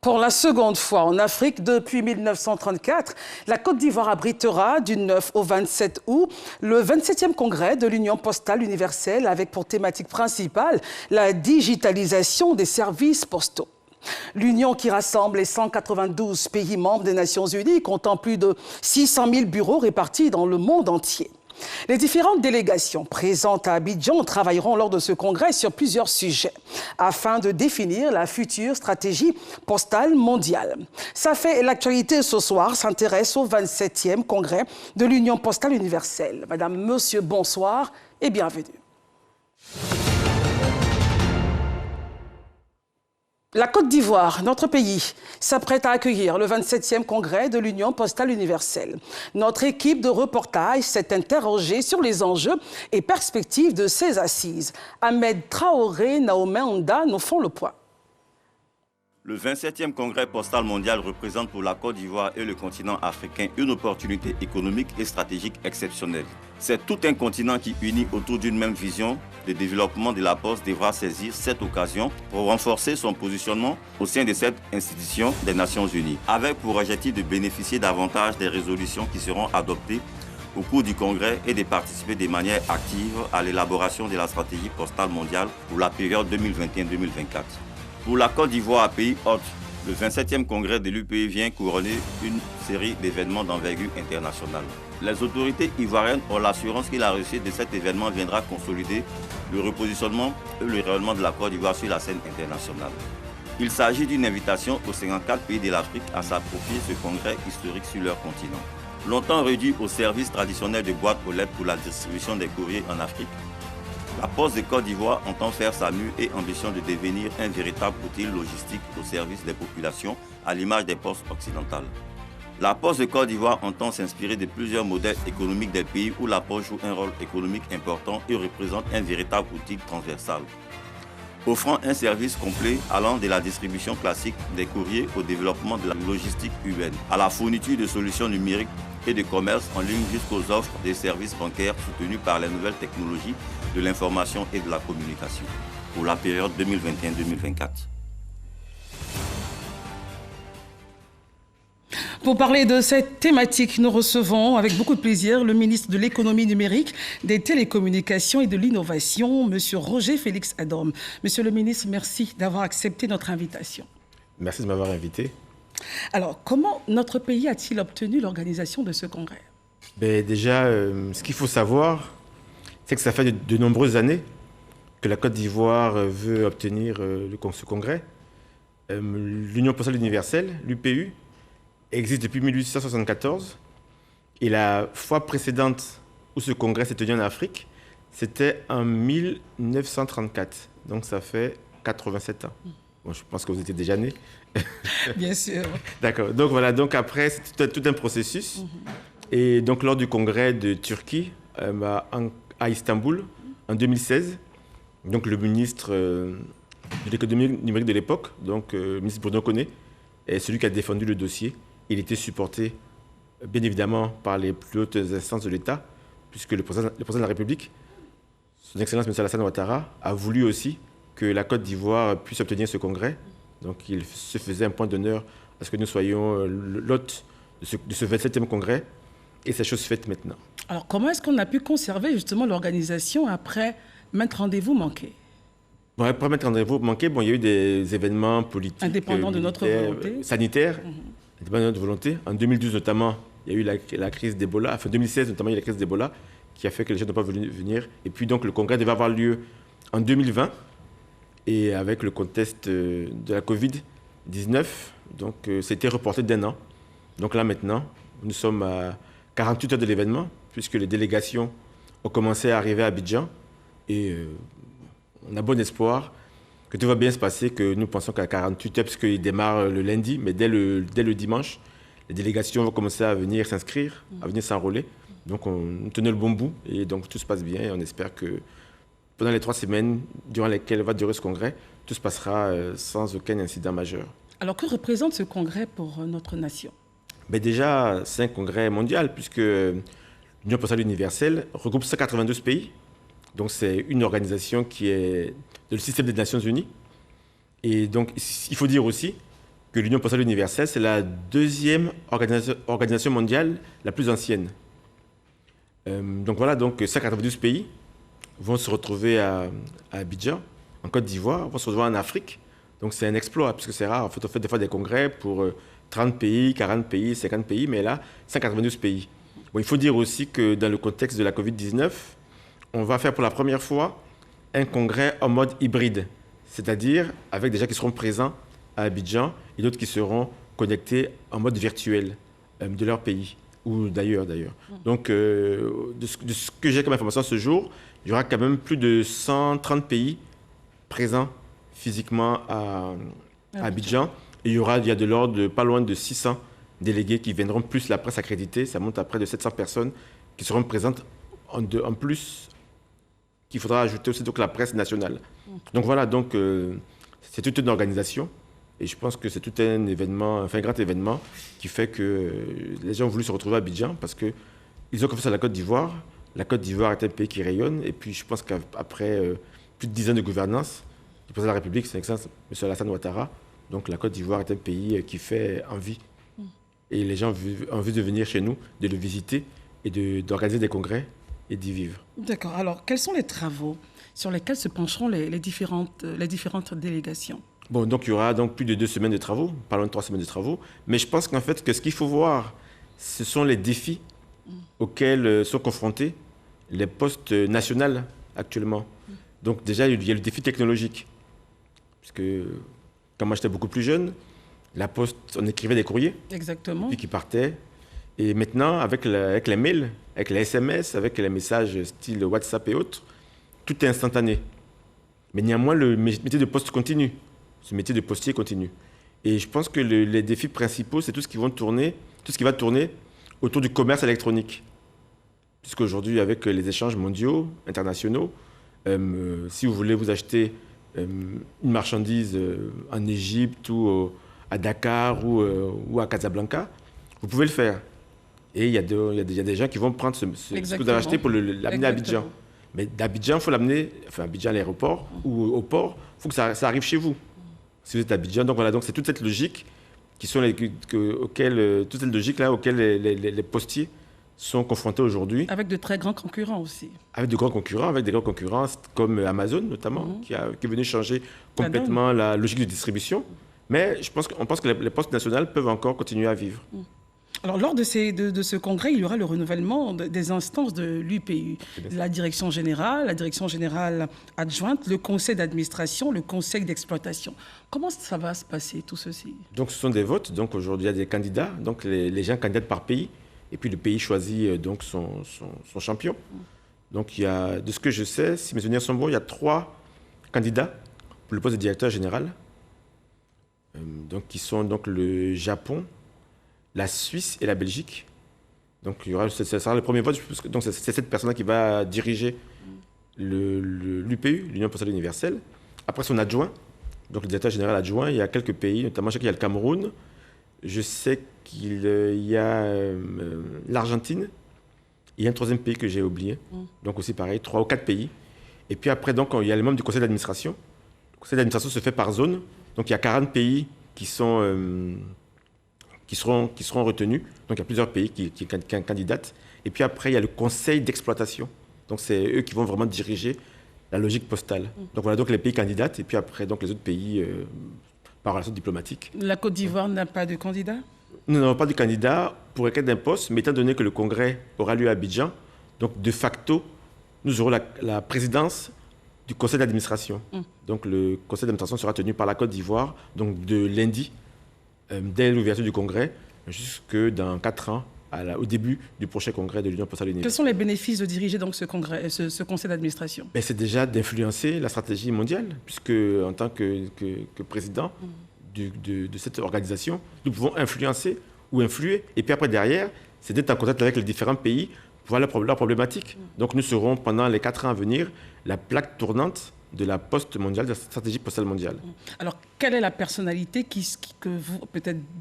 Pour la seconde fois en Afrique depuis 1934, la Côte d'Ivoire abritera du 9 au 27 août le 27e congrès de l'Union postale universelle avec pour thématique principale la digitalisation des services postaux. L'Union qui rassemble les 192 pays membres des Nations Unies comptant plus de 600 000 bureaux répartis dans le monde entier. Les différentes délégations présentes à Abidjan travailleront lors de ce congrès sur plusieurs sujets afin de définir la future stratégie postale mondiale. Ça fait l'actualité ce soir s'intéresse au 27e congrès de l'Union postale universelle. Madame, Monsieur, bonsoir et bienvenue. La Côte d'Ivoire, notre pays, s'apprête à accueillir le 27e congrès de l'Union postale universelle. Notre équipe de reportage s'est interrogée sur les enjeux et perspectives de ces assises. Ahmed Traoré, Naomi Onda nous font le point. Le 27e congrès postal mondial représente pour la Côte d'Ivoire et le continent africain une opportunité économique et stratégique exceptionnelle. C'est tout un continent qui, uni autour d'une même vision de développement de la Poste, devra saisir cette occasion pour renforcer son positionnement au sein de cette institution des Nations Unies, avec pour objectif de bénéficier davantage des résolutions qui seront adoptées au cours du congrès et de participer de manière active à l'élaboration de la stratégie postale mondiale pour la période 2021-2024. Pour la Côte d'Ivoire, pays hôte, le 27e congrès de l'UPI vient couronner une série d'événements d'envergure internationale. Les autorités ivoiriennes ont l'assurance que la réussite de cet événement viendra consolider le repositionnement et le rayonnement de la Côte d'Ivoire sur la scène internationale. Il s'agit d'une invitation aux 54 pays de l'Afrique à s'approprier ce congrès historique sur leur continent. Longtemps réduit au service traditionnel de boîtes aux lettres pour la distribution des courriers en Afrique, la Poste de Côte d'Ivoire entend faire sa mue et ambition de devenir un véritable outil logistique au service des populations, à l'image des postes occidentales. La Poste de Côte d'Ivoire entend s'inspirer de plusieurs modèles économiques des pays où la Poste joue un rôle économique important et représente un véritable outil transversal, offrant un service complet allant de la distribution classique des courriers au développement de la logistique urbaine, à la fourniture de solutions numériques et de commerce en ligne jusqu'aux offres des services bancaires soutenus par les nouvelles technologies de l'information et de la communication pour la période 2021-2024. Pour parler de cette thématique, nous recevons avec beaucoup de plaisir le ministre de l'économie numérique, des télécommunications et de l'innovation, M. Roger Félix Adom. Monsieur le ministre, merci d'avoir accepté notre invitation. Merci de m'avoir invité. Alors, comment notre pays a-t-il obtenu l'organisation de ce congrès? Déjà, ce qu'il faut savoir, c'est que ça fait de nombreuses années que la Côte d'Ivoire veut obtenir ce congrès. L'Union postale universelle, l'UPU, existe depuis 1874. Et la fois précédente où ce congrès s'est tenu en Afrique, c'était en 1934. Donc ça fait 87 ans. Bon, je pense que vous étiez déjà né. Bien sûr. D'accord. Donc voilà, donc après, c'est tout un processus. Et donc lors du congrès de Turquie, à Istanbul, en 2016, donc le ministre de l'économie numérique de l'époque, donc le ministre Bruno Koné, est celui qui a défendu le dossier. Il était supporté, bien évidemment, par les plus hautes instances de l'État, puisque le président de la République, son Excellence M. Alassane Ouattara, a voulu aussi que la Côte d'Ivoire puisse obtenir ce congrès. Donc il se faisait un point d'honneur à ce que nous soyons l'hôte de ce 27e congrès. Et c'est chose faite maintenant. Alors comment est-ce qu'on a pu conserver justement l'organisation après maintes rendez-vous manqués? Bon, après maintes rendez-vous manqués, il y a eu des événements politiques, indépendants de notre volonté, sanitaires, indépendants de notre volonté. En 2012 notamment, il y a eu la crise d'Ebola. Enfin, en 2016 notamment, il y a eu la crise d'Ebola qui a fait que les gens n'ont pas voulu venir. Et puis donc le congrès devait avoir lieu en 2020. Et avec le contexte de la Covid-19, donc c'était reporté d'1 an. Donc là maintenant, nous sommes à 48 heures de l'événement, puisque les délégations ont commencé à arriver à Abidjan. Et on a bon espoir que tout va bien se passer, que nous pensons qu'à 48 heures, puisqu'il démarre le lundi, mais dès le dimanche, les délégations vont commencer à venir s'inscrire, à venir s'enrôler. Donc on tenait le bon bout, et donc tout se passe bien. Et on espère que pendant les 3 semaines durant lesquelles va durer ce congrès, tout se passera sans aucun incident majeur. Alors que représente ce congrès pour notre nation? Déjà, c'est un congrès mondial, puisque l'Union postale universelle regroupe 192 pays. Donc c'est une organisation qui est dans le système des Nations Unies. Et donc il faut dire aussi que l'Union postale universelle, c'est la deuxième organisation mondiale la plus ancienne. Donc voilà, donc 192 pays vont se retrouver à Abidjan, en Côte d'Ivoire, vont se retrouver en Afrique. Donc c'est un exploit, parce que c'est rare. En fait, on fait des fois des congrès pour 30 pays, 40 pays, 50 pays, mais là, 192 pays. Bon, il faut dire aussi que dans le contexte de la Covid-19, on va faire pour la première fois un congrès en mode hybride, c'est-à-dire avec des gens qui seront présents à Abidjan et d'autres qui seront connectés en mode virtuel de leur pays ou d'ailleurs. Donc, de ce que j'ai comme information ce jour, il y aura quand même plus de 130 pays présents physiquement à Abidjan. Et il y a de l'ordre de pas loin de 600 délégués qui viendront, plus la presse accréditée. Ça monte à près de 700 personnes qui seront présentes en plus, qu'il faudra ajouter aussi donc la presse nationale. Donc voilà, donc c'est toute une organisation. Et je pense que c'est tout un événement, enfin un grand événement qui fait que les gens ont voulu se retrouver à Abidjan parce qu'ils ont confiance à la Côte d'Ivoire. La Côte d'Ivoire est un pays qui rayonne. Et puis je pense qu'après plus de 10 ans de gouvernance du président de la République, c'est l'excellence M. Alassane Ouattara, donc la Côte d'Ivoire est un pays qui fait envie. Et les gens ont envie de venir chez nous, de le visiter et d'organiser des congrès et d'y vivre. D'accord. Alors, quels sont les travaux sur lesquels se pencheront les différentes délégations? Bon, donc il y aura donc plus de 2 semaines de travaux, pas loin de 3 semaines de travaux. Mais je pense qu'en fait, ce qu'il faut voir, ce sont les défis auxquels sont confrontés les postes nationaux actuellement. Donc déjà, il y a le défi technologique. Puisque quand moi j'étais beaucoup plus jeune, la poste, on écrivait des courriers. Exactement. Puis qui partaient. Et maintenant, avec les mails, avec les SMS, avec les messages style WhatsApp et autres, tout est instantané. Mais néanmoins, le métier de poste continue. Ce métier de postier continue. Et je pense que les défis principaux, c'est tout ce qui va tourner autour du commerce électronique. Puisqu'aujourd'hui, avec les échanges mondiaux, internationaux, si vous voulez vous acheter une marchandise en Égypte ou à Dakar ou à Casablanca, vous pouvez le faire. Et il y a des gens qui vont prendre ce que vous avez acheté pour l'amener à Abidjan. Mais d'Abidjan, il faut l'amener, enfin Abidjan à l'aéroport ou au port, il faut que ça arrive chez vous. Si vous êtes à Abidjan, donc voilà, donc c'est toute cette logique auquel les postiers sont confrontés aujourd'hui. Avec de très grands concurrents aussi. Avec de grands concurrents comme Amazon notamment, qui est venu changer complètement la logique de distribution. Mais on pense que les postes nationaux peuvent encore continuer à vivre. Alors, lors de ce congrès, il y aura le renouvellement des instances de l'UPU, la direction générale adjointe, le conseil d'administration, le conseil d'exploitation. Comment ça va se passer, tout ceci? Donc, ce sont des votes. Donc, aujourd'hui, il y a des candidats. Donc, les gens candidatent par pays. Et puis, le pays choisit donc son champion. Donc, il y a, de ce que je sais, si mes souvenirs sont bons, il y a 3 candidats pour le poste de directeur général. Donc, qui sont donc le Japon, la Suisse et la Belgique. Donc, ce sera le premier vote. Donc, c'est cette personne qui va diriger l'UPU, l'Union postale universelle. Après, son adjoint, donc le directeur général adjoint, il y a quelques pays, notamment je sais qu'il y a le Cameroun, je sais qu'il y a l'Argentine, il y a un 3e pays que j'ai oublié. Donc, aussi pareil, 3 ou 4 pays. Et puis après, donc, il y a les membres du conseil d'administration. Le conseil d'administration se fait par zone. Donc, il y a 40 pays qui seront retenus. Donc, il y a plusieurs pays qui candidatent. Et puis après, il y a le conseil d'exploitation. Donc, c'est eux qui vont vraiment diriger la logique postale. Donc, voilà, donc les pays candidatent. Et puis après, donc, les autres pays par relation diplomatique. La Côte d'Ivoire n'a pas de candidat? Nous n'avons pas de candidat pour requête d'un poste, mais étant donné que le congrès aura lieu à Abidjan, donc de facto, nous aurons la présidence du conseil d'administration. Donc, le conseil d'administration sera tenu par la Côte d'Ivoire, donc de lundi, dès l'ouverture du congrès, jusque dans 4 ans, au début du prochain congrès de l'Union postale universelle. Quels sont les bénéfices de diriger donc ce conseil d'administration? C'est déjà d'influencer la stratégie mondiale, puisque en tant que président de cette organisation, nous pouvons influencer ou influer. Et puis après, derrière, c'est d'être en contact avec les différents pays pour voir leurs problématiques. Donc nous serons, pendant les 4 ans à venir, la plaque tournante de la poste mondiale, de la stratégie postale mondiale. Alors, quelle est la personnalité que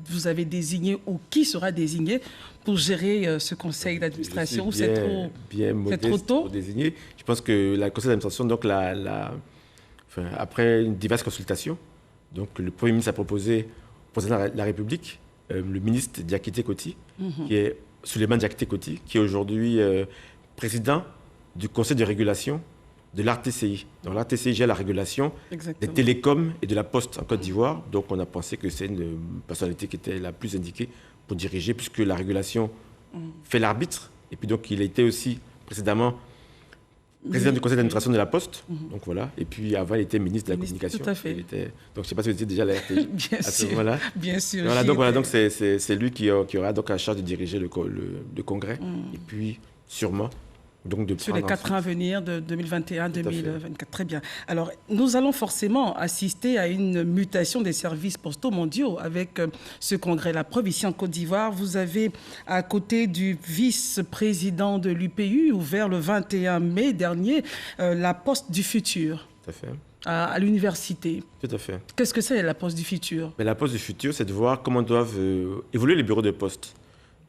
vous avez désignée ou qui sera désignée pour gérer ce conseil d'administration? C'est trop tôt pour désigner. Je pense que la conseil d'administration, donc après diverses consultations, donc le Premier ministre a proposé président de la République, le ministre Diakité Koti, qui est Souleymane Diakité Koti, qui est aujourd'hui président du conseil de régulation de l'ARTCI. Donc l'ARTCI gère la régulation des télécoms et de la poste en Côte d'Ivoire. Donc on a pensé que c'est une personnalité qui était la plus indiquée pour diriger, puisque la régulation fait l'arbitre. Et puis donc il a été aussi précédemment président du conseil d'administration de la Poste. Donc voilà. Et puis avant, il était ministre de la Communication. Tout à fait. Donc je ne sais pas si vous étiez déjà à la RTI. Bien sûr. Bien sûr. Voilà, donc c'est lui qui aura donc à charge de diriger le congrès. Et puis sûrement. Donc de sur les 4 ans à venir, de 2021-2024. Très bien. Alors, nous allons forcément assister à une mutation des services postaux mondiaux avec ce congrès. La preuve, ici en Côte d'Ivoire, vous avez à côté du vice-président de l'UPU, ouvert le 21 mai dernier, la Poste du Futur. Tout à fait. À l'université. Tout à fait. Qu'est-ce que c'est la Poste du Futur? Mais la Poste du Futur, c'est de voir comment doivent évoluer les bureaux de poste.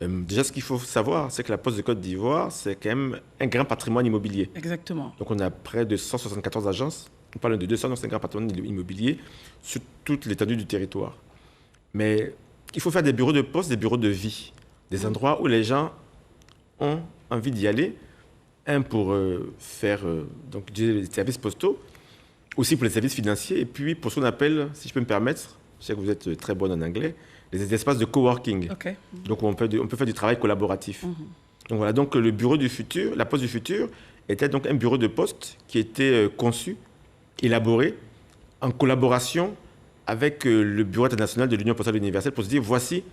Déjà, ce qu'il faut savoir, c'est que la Poste de Côte d'Ivoire, c'est quand même un grand patrimoine immobilier. Exactement. Donc, on a près de 174 agences. On parle de 200, donc c'est un grand patrimoine immobilier sur toute l'étendue du territoire. Mais il faut faire des bureaux de poste, des bureaux de vie, des endroits où les gens ont envie d'y aller. Un, pour faire donc, des services postaux, aussi pour les services financiers, et puis pour ce qu'on appelle, si je peux me permettre, je sais que vous êtes très bonne en anglais, les espaces de coworking. Okay. Donc on peut faire du travail collaboratif. Donc voilà, donc le bureau du futur, la Poste du futur, était donc un bureau de poste qui était conçu, élaboré en collaboration avec le Bureau international de l'Union postale universelle pour se dire voici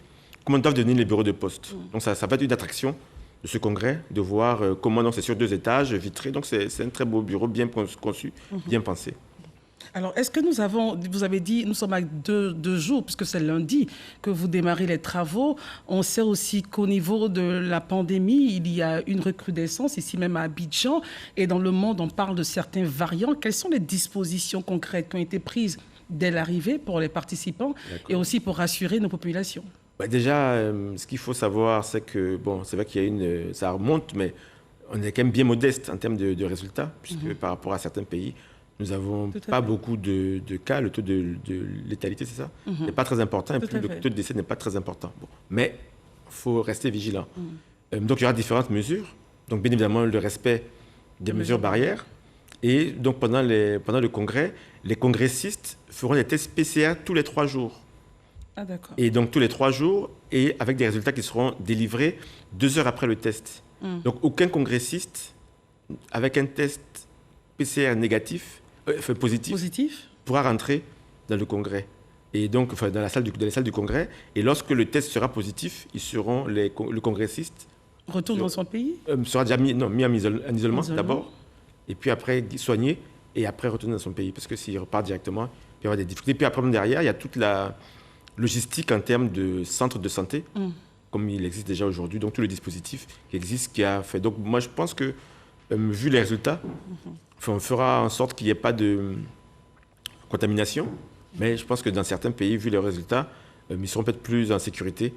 comment doivent devenir les bureaux de poste. Donc ça va être une attraction de ce congrès, de voir comment c'est sur 2 étages, vitré. Donc c'est un très beau bureau, bien conçu, bien pensé. Alors, est-ce que vous avez dit, nous sommes à 2 jours, puisque c'est lundi que vous démarrez les travaux. On sait aussi qu'au niveau de la pandémie, il y a une recrudescence, ici même à Abidjan, et dans le monde, on parle de certains variants. Quelles sont les dispositions concrètes qui ont été prises dès l'arrivée pour les participants et aussi pour rassurer nos populations? Déjà, ce qu'il faut savoir, c'est que, bon, c'est vrai qu'il y a ça remonte, mais on est quand même bien modeste en termes de résultats, puisque par rapport à certains pays, nous n'avons pas beaucoup de cas. Le taux de létalité, c'est ça, n'est pas très important. Et puis le taux de décès n'est pas très important. Bon. Mais il faut rester vigilant. Donc, il y aura différentes mesures. Donc, bien évidemment, le respect des mesures barrières. Et donc, pendant le congrès, les congressistes feront des tests PCR tous les 3 jours. Ah, d'accord. Et donc, tous les 3 jours, et avec des résultats qui seront délivrés 2 heures après le test. Donc, aucun congressiste, avec un test PCR négatif, positif, pourra rentrer dans le congrès. Et donc, dans la salle du congrès. Et lorsque le test sera positif, le congressiste retourne dans son pays, sera déjà mis en isolement d'abord, et puis après soigné, et après retourner dans son pays. Parce que s'il repart directement, il peut y avoir des difficultés. Puis après, derrière, il y a toute la logistique en termes de centres de santé, comme il existe déjà aujourd'hui. Donc, tout le dispositif qui existe, qui a fait. Donc, moi, je pense que, vu les résultats, on fera en sorte qu'il n'y ait pas de contamination, mais je pense que dans certains pays, vu les résultats, ils seront peut-être plus en sécurité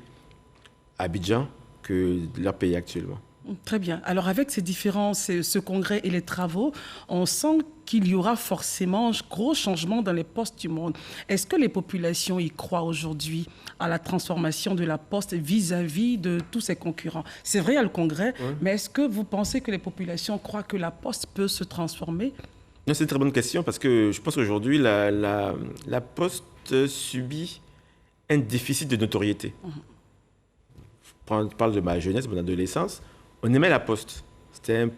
à Abidjan que leur pays actuellement. Très bien. Alors avec ce congrès et les travaux, on sent qu'il y aura forcément un gros changement dans les postes du monde. Est-ce que les populations y croient aujourd'hui à la transformation de la poste vis-à-vis de tous ses concurrents? C'est vrai, il y a le congrès, mais est-ce que vous pensez que les populations croient que la poste peut se transformer? C'est une très bonne question parce que je pense qu'aujourd'hui, la poste subit un déficit de notoriété. Je parle de ma jeunesse, de mon adolescence. On aimait la poste. C'était un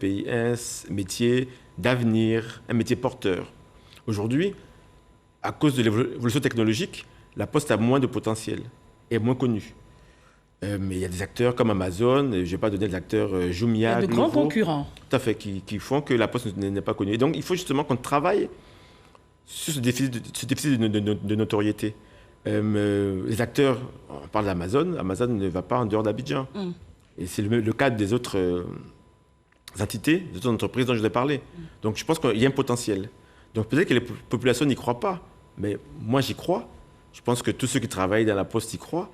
métier d'avenir, un métier porteur. Aujourd'hui, à cause de l'évolution technologique, la poste a moins de potentiel et est moins connue. Mais il y a des acteurs comme Amazon, je ne vais pas donner des acteurs Jumia, il y a de grands concurrents. Tout à fait, qui font que la poste n'est pas connue. Et donc, il faut justement qu'on travaille sur ce déficit de notoriété. Les acteurs, on parle d'Amazon, Amazon ne va pas en dehors d'Abidjan. Et c'est le cas des autres entités, des autres entreprises dont je vous ai parlé. Donc je pense qu'il y a un potentiel. Donc peut-être que les populations n'y croient pas, mais moi j'y crois. Je pense que tous ceux qui travaillent dans la poste y croient.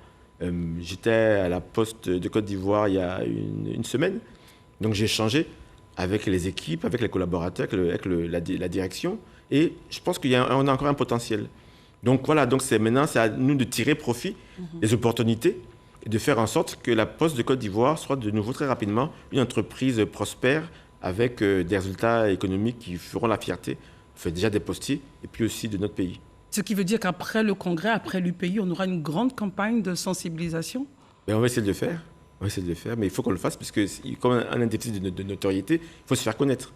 J'étais à la poste de Côte d'Ivoire il y a une semaine. Donc j'ai échangé avec les équipes, avec les collaborateurs, avec la direction. Et je pense qu'on a encore un potentiel. Donc voilà, donc maintenant, c'est à nous de tirer profit des opportunités et de faire en sorte que la Poste de Côte d'Ivoire soit de nouveau très rapidement une entreprise prospère avec des résultats économiques qui feront la fierté, déjà des postiers et puis aussi de notre pays. Ce qui veut dire qu'après le congrès, après l'UPI, on aura une grande campagne de sensibilisation? On va essayer de le faire. Mais il faut qu'on le fasse, puisque comme on a un déficit de notoriété, il faut se faire connaître.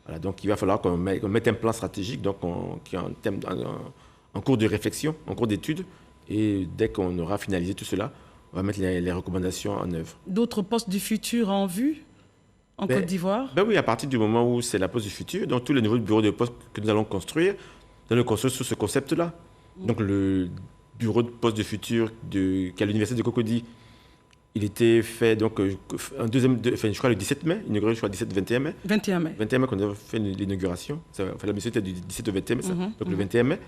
Voilà, donc il va falloir qu'on mette un plan stratégique donc qui est en cours de réflexion, en cours d'étude, et dès qu'on aura finalisé tout cela, on va mettre les recommandations en œuvre. D'autres postes du futur en vue en Côte d'Ivoire? Oui, à partir du moment où c'est la Poste du futur, donc tous les nouveaux bureaux de poste que nous allons construire, nous allons le construire sous ce concept-là. Donc le bureau de poste du futur qui est à l'université de Cocody, il était fait donc je crois le 17 mai, inauguré je crois le 17-21 mai. 21 mai. 21 mai qu'on a fait l'inauguration. La mission était du 17 au 21 mai, donc le 21 mai.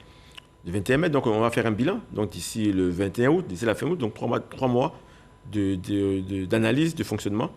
Le 21 mai, donc on va faire un bilan. Donc d'ici le 21 août, d'ici la fin août, donc 3 mois d'analyse, de fonctionnement.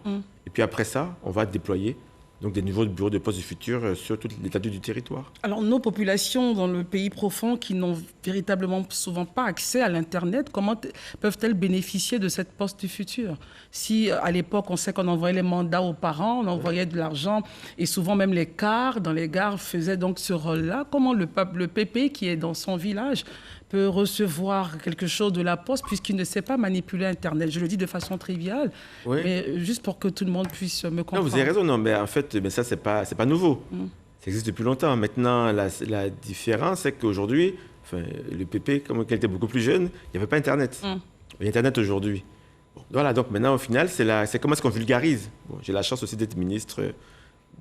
Et puis après ça, on va déployer donc des nouveaux bureaux de poste du futur sur toute l'étendue du territoire. Alors nos populations dans le pays profond qui n'ont véritablement souvent pas accès à l'Internet, comment peuvent-elles bénéficier de cette Poste du futur? Si à l'époque on sait qu'on envoyait les mandats aux parents, on envoyait de l'argent et souvent même les cars, dans les gares faisaient donc ce rôle-là, comment le PP qui est dans son village peut recevoir quelque chose de la Poste puisqu'il ne sait pas manipuler Internet? Je le dis de façon triviale, mais juste pour que tout le monde puisse me comprendre. Non, vous avez raison. Non, mais en fait, ça, c'est pas nouveau. Ça existe depuis longtemps. Maintenant, la différence, c'est qu'aujourd'hui, le PP, comme il était beaucoup plus jeune, il n'y avait pas Internet. Il y a Internet aujourd'hui. Voilà, donc maintenant, au final, c'est comment est-ce qu'on vulgarise. J'ai la chance aussi d'être ministre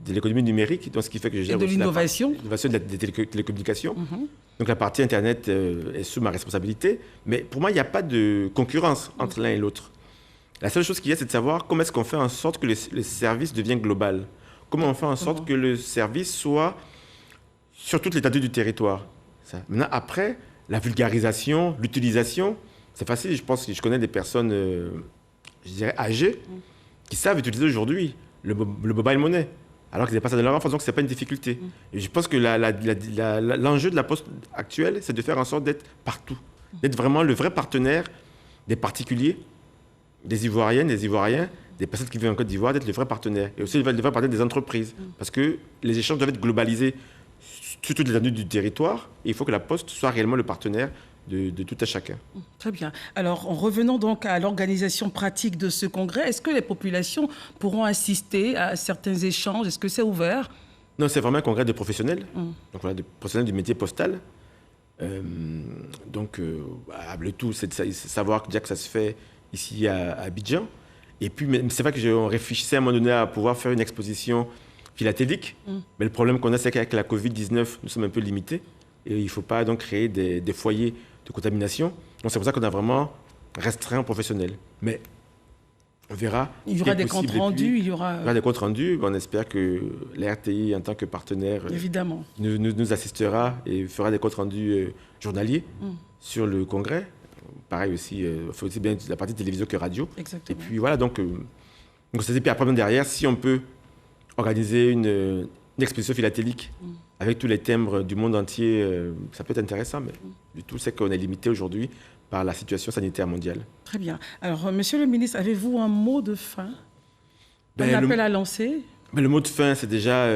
de l'économie numérique, donc ce qui fait que je gère de l'innovation. L'innovation des télécommunications. Donc la partie Internet est sous ma responsabilité. Mais pour moi, il n'y a pas de concurrence entre l'un et l'autre. La seule chose qu'il y a, c'est de savoir comment est-ce qu'on fait en sorte que le service devienne global. Comment on fait en sorte que le service soit sur toute l'étendue du territoire. Maintenant, après, la vulgarisation, l'utilisation, c'est facile. Je pense que je connais des personnes, je dirais, âgées, qui savent utiliser aujourd'hui le mobile money, alors qu'ils n'avaient pas ça de leur enfance, donc ce n'est pas une difficulté. Et je pense que l'enjeu de la Poste actuelle, c'est de faire en sorte d'être partout, d'être vraiment le vrai partenaire des particuliers, des Ivoiriennes, des Ivoiriens, des personnes qui vivent en Côte d'Ivoire, d'être le vrai partenaire. Et aussi le vrai partenaire des entreprises, parce que les échanges doivent être globalisés sur toute l'étendue du territoire, et il faut que la Poste soit réellement le partenaire de tout à chacun. Très bien. Alors, en revenant donc à l'organisation pratique de ce congrès, est-ce que les populations pourront assister à certains échanges? Est-ce que c'est ouvert? Non, c'est vraiment un congrès de professionnels, donc voilà, de professionnels du métier postal. Le tout, c'est de savoir déjà que ça se fait ici à Abidjan. Et puis, c'est vrai qu'on réfléchissait à un moment donné à pouvoir faire une exposition philatélique. Mais le problème qu'on a, c'est qu'avec la Covid-19, nous sommes un peu limités. Et il ne faut pas donc créer des foyers de contamination. Donc c'est pour ça qu'on a vraiment restreint aux professionnels. Mais on verra. Il y aura des comptes rendus. Il y aura des comptes rendus. On espère que la RTI, en tant que partenaire, évidemment, nous assistera et fera des comptes rendus journaliers sur le congrès. Pareil aussi, il faut aussi bien la partie télévision que radio. Exactement. Et puis voilà, donc c'est puis après derrière, si on peut organiser une exposition philatélique avec tous les timbres du monde entier, ça peut être intéressant, mais du tout, c'est qu'on est limité aujourd'hui par la situation sanitaire mondiale. Très bien. Alors, monsieur le ministre, avez-vous un mot de fin? Un appel à lancer? Le mot de fin, c'est déjà...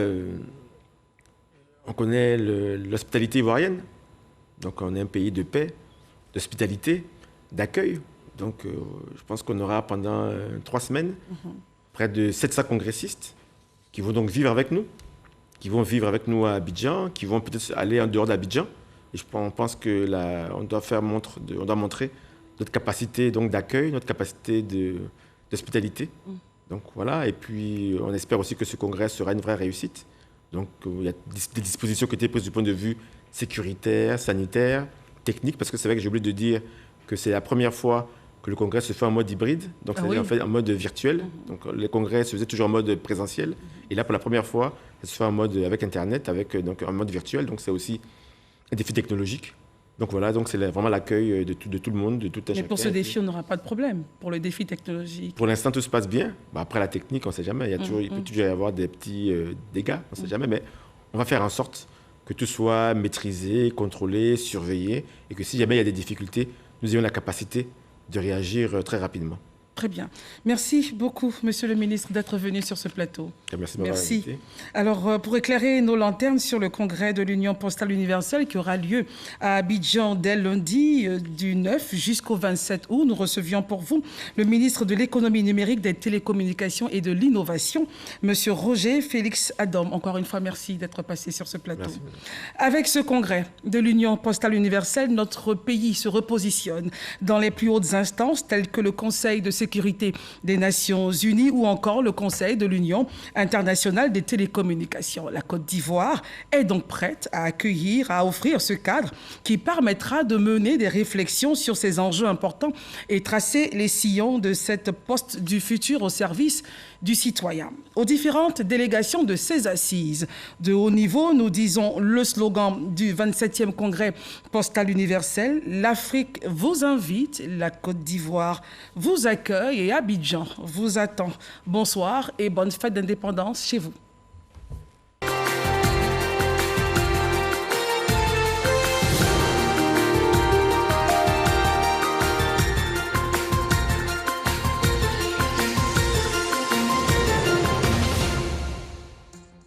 on connaît l'hospitalité ivoirienne. Donc, on est un pays de paix, d'hospitalité, d'accueil. Donc, je pense qu'on aura pendant 3 semaines près de 700 congressistes qui vont donc vivre avec nous, à Abidjan, qui vont peut-être aller en dehors d'Abidjan. Et on pense qu'on doit montrer notre capacité d'accueil, notre capacité d'hospitalité. Donc voilà, et puis on espère aussi que ce congrès sera une vraie réussite. Donc il y a des dispositions qui ont été prises du point de vue sécuritaire, sanitaire, technique, parce que c'est vrai que j'ai oublié de dire que c'est la première fois que le congrès se fait en mode hybride, donc c'est-à-dire en fait en mode virtuel. Donc les congrès se faisaient toujours en mode présentiel, et là pour la première fois, ça se fait en mode avec Internet, donc en mode virtuel. Donc c'est aussi un défi technologique. Donc voilà, donc c'est vraiment l'accueil de tout le monde, de tout un chacun. Mais pour ce défi, on n'aura pas de problème pour le défi technologique. Pour l'instant, tout se passe bien. Après la technique, on ne sait jamais. Il peut toujours y avoir des petits dégâts, on ne sait jamais, mais on va faire en sorte que tout soit maîtrisé, contrôlé, surveillé, et que si jamais il y a des difficultés, nous ayons la capacité de réagir très rapidement. Très bien. Merci beaucoup, Monsieur le ministre, d'être venu sur ce plateau. Merci de m'avoir invité. Alors, pour éclairer nos lanternes sur le congrès de l'Union postale universelle qui aura lieu à Abidjan dès lundi du 9 jusqu'au 27 août, nous recevions pour vous le ministre de l'économie numérique, des télécommunications et de l'innovation, Monsieur Roger Félix Adom. Encore une fois, merci d'être passé sur ce plateau. Merci. Avec ce congrès de l'Union postale universelle, notre pays se repositionne dans les plus hautes instances telles que le Conseil de sécurité des Nations Unies ou encore le Conseil de l'Union internationale des télécommunications. La Côte d'Ivoire est donc prête à accueillir, à offrir ce cadre qui permettra de mener des réflexions sur ces enjeux importants et tracer les sillons de cette poste du futur au service du citoyen. Aux différentes délégations de ces assises de haut niveau, nous disons le slogan du 27e congrès postal universel: l'Afrique vous invite, la Côte d'Ivoire vous accueille et Abidjan vous attend. Bonsoir et bonne fête d'indépendance chez vous.